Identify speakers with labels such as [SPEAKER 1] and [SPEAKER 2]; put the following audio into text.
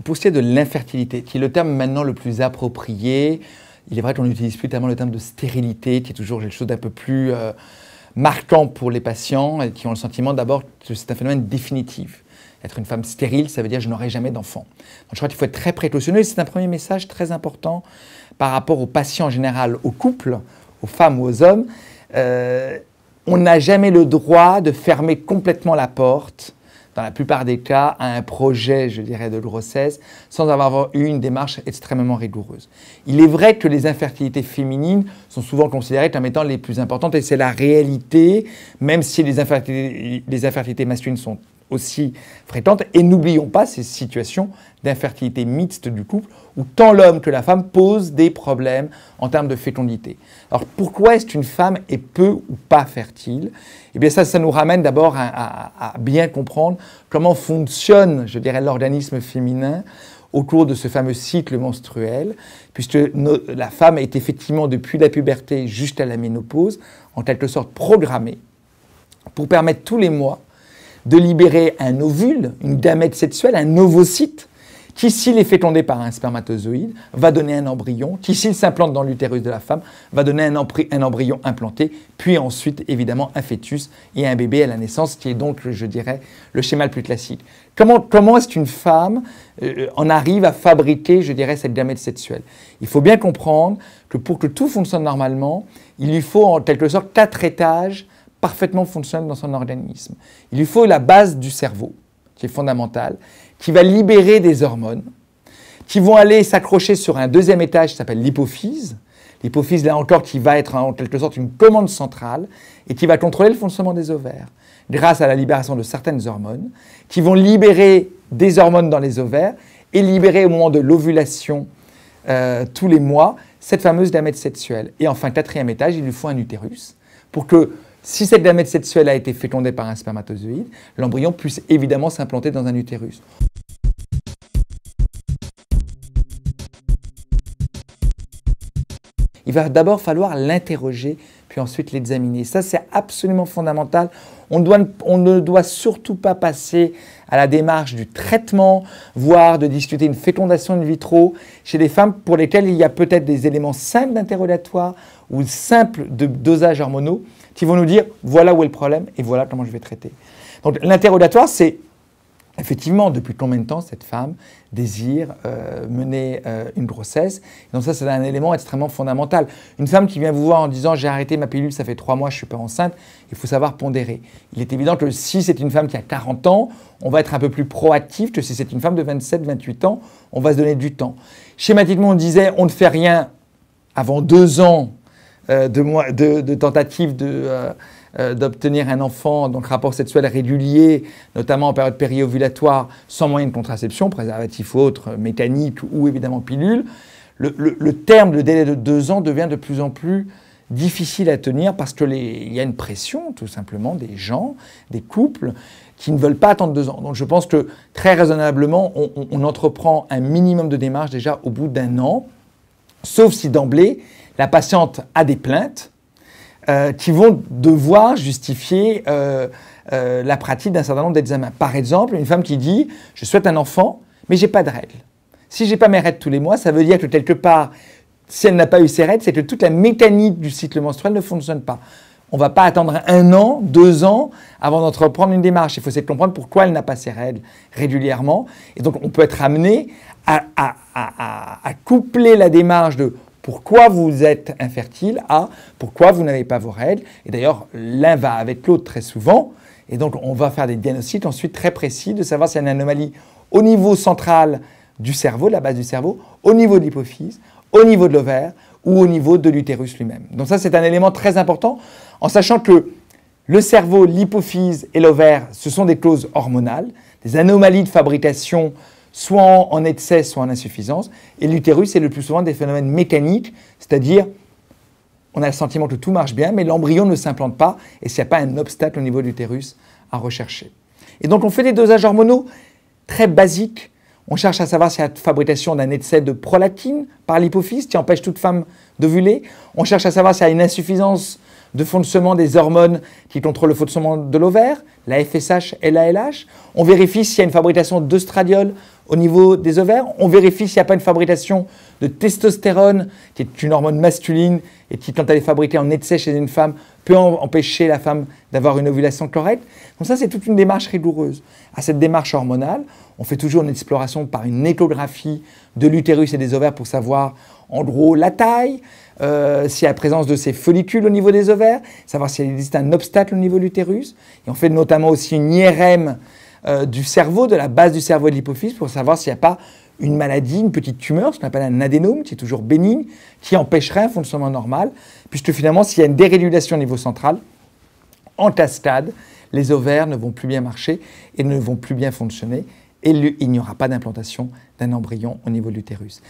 [SPEAKER 1] pour ce qui est de l'infertilité, qui est le terme maintenant le plus approprié, il est vrai qu'on n'utilise plus tellement le terme de stérilité, qui est toujours quelque chose d'un peu plus marquant pour les patients, et qui ont le sentiment d'abord que c'est un phénomène définitif. Être une femme stérile, ça veut dire que je n'aurai jamais d'enfant. Donc je crois qu'il faut être très précautionneux, et c'est un premier message très important par rapport aux patients en général, aux couples, aux femmes ou aux hommes. On n'a jamais le droit de fermer complètement la porte, dans la plupart des cas, à un projet, je dirais, de grossesse, sans avoir eu une démarche extrêmement rigoureuse. Il est vrai que les infertilités féminines sont souvent considérées comme étant les plus importantes, et c'est la réalité, même si les infertilités masculines sont aussi fréquentes. Et n'oublions pas ces situations d'infertilité mixte du couple, où tant l'homme que la femme posent des problèmes en termes de fécondité. Alors pourquoi est-ce qu'une femme est peu ou pas fertile? Eh bien ça nous ramène d'abord à bien comprendre comment fonctionne, je dirais, l'organisme féminin au cours de ce fameux cycle menstruel, puisque la femme est effectivement, depuis la puberté jusqu'à la ménopause, en quelque sorte programmée pour permettre tous les mois de libérer un ovule, une gamète sexuelle, un ovocyte, qui, s'il est fécondé par un spermatozoïde, va donner un embryon, qui, s'il s'implante dans l'utérus de la femme, va donner un embryon implanté, puis ensuite, évidemment, un fœtus et un bébé à la naissance, qui est donc, je dirais, le schéma le plus classique. Comment est-ce qu'une femme en arrive à fabriquer, je dirais, cette gamète sexuelle? Il faut bien comprendre que pour que tout fonctionne normalement, il lui faut en quelque sorte 4 étages parfaitement fonctionnels dans son organisme. Il lui faut la base du cerveau, qui est fondamentale, qui va libérer des hormones, qui vont aller s'accrocher sur un deuxième étage qui s'appelle l'hypophyse. L'hypophyse, là encore, qui va être en quelque sorte une commande centrale et qui va contrôler le fonctionnement des ovaires, grâce à la libération de certaines hormones, qui vont libérer des hormones dans les ovaires et libérer au moment de l'ovulation tous les mois cette fameuse gamète sexuelle. Et enfin, 4e étage, il lui faut un utérus pour que, si cette gamète sexuelle a été fécondée par un spermatozoïde, l'embryon puisse évidemment s'implanter dans un utérus. Il va d'abord falloir l'interroger, puis ensuite l'examiner. Ça, c'est absolument fondamental. On ne doit surtout pas passer à la démarche du traitement, voire de discuter une fécondation in vitro chez des femmes pour lesquelles il y a peut-être des éléments simples d'interrogatoire ou simples de dosage hormonaux qui vont nous dire voilà où est le problème et voilà comment je vais traiter. Donc l'interrogatoire, c'est effectivement depuis combien de temps cette femme désire mener une grossesse. Donc ça, c'est un élément extrêmement fondamental. Une femme qui vient vous voir en disant j'ai arrêté ma pilule, ça fait 3 mois, je ne suis pas enceinte, il faut savoir pondérer. Il est évident que si c'est une femme qui a 40 ans, on va être un peu plus proactif que si c'est une femme de 27, 28 ans, on va se donner du temps. Schématiquement, on disait on ne fait rien avant 2 ans de tentatives d'obtenir un enfant, donc rapport sexuel régulier, notamment en période périovulatoire, sans moyen de contraception, préservatif ou autre, mécanique ou évidemment pilule. Le terme, le délai de 2 ans devient de plus en plus difficile à tenir parce qu'il y a une pression, tout simplement, des gens, des couples, qui ne veulent pas attendre 2 ans. Donc je pense que très raisonnablement, on entreprend un minimum de démarches déjà au bout d'1 an, sauf si d'emblée, la patiente a des plaintes qui vont devoir justifier la pratique d'un certain nombre d'examens. Par exemple, une femme qui dit « je souhaite un enfant, mais je n'ai pas de règles ». Si je n'ai pas mes règles tous les mois, ça veut dire que quelque part, si elle n'a pas eu ses règles, c'est que toute la mécanique du cycle menstruel ne fonctionne pas. On ne va pas attendre 1 an, 2 ans avant d'entreprendre une démarche. Il faut essayer de comprendre pourquoi elle n'a pas ses règles régulièrement. Et donc, on peut être amené à coupler la démarche de pourquoi vous êtes infertile à pourquoi vous n'avez pas vos règles. Et d'ailleurs, l'un va avec l'autre très souvent. Et donc, on va faire des diagnostics ensuite très précis de savoir s'il y a une anomalie au niveau central du cerveau, la base du cerveau, au niveau de l'hypophyse, au niveau de l'ovaire ou au niveau de l'utérus lui-même. Donc ça, c'est un élément très important, en sachant que le cerveau, l'hypophyse et l'ovaire, ce sont des causes hormonales, des anomalies de fabrication, soit en excès, soit en insuffisance. Et l'utérus, c'est le plus souvent des phénomènes mécaniques, c'est-à-dire on a le sentiment que tout marche bien, mais l'embryon ne s'implante pas et s'il n'y a pas un obstacle au niveau de l'utérus à rechercher. Et donc on fait des dosages hormonaux très basiques. On cherche à savoir s'il y a la fabrication d'un excès de prolactine par l'hypophyse qui empêche toute femme d'ovuler. On cherche à savoir s'il y a une insuffisance de fonctionnement des hormones qui contrôlent le fonctionnement de l'ovaire, la FSH et la LH. On vérifie s'il y a une fabrication d'œstradiol au niveau des ovaires. On vérifie s'il n'y a pas une fabrication de testostérone, qui est une hormone masculine, et qui, quand elle est fabriquée en excès chez une femme, peut empêcher la femme d'avoir une ovulation correcte. Donc ça, c'est toute une démarche rigoureuse. À cette démarche hormonale, on fait toujours une exploration par une échographie de l'utérus et des ovaires pour savoir, en gros, la taille, s'il y a la présence de ces follicules au niveau des ovaires, savoir s'il existe un obstacle au niveau de l'utérus. Et on fait notamment aussi une IRM du cerveau, de la base du cerveau et de l'hypophyse, pour savoir s'il n'y a pas une maladie, une petite tumeur, ce qu'on appelle un adénome, qui est toujours bénigne, qui empêcherait un fonctionnement normal, puisque finalement, s'il y a une dérégulation au niveau central, en cascade, les ovaires ne vont plus bien marcher et ne vont plus bien fonctionner, et il n'y aura pas d'implantation d'un embryon au niveau de l'utérus.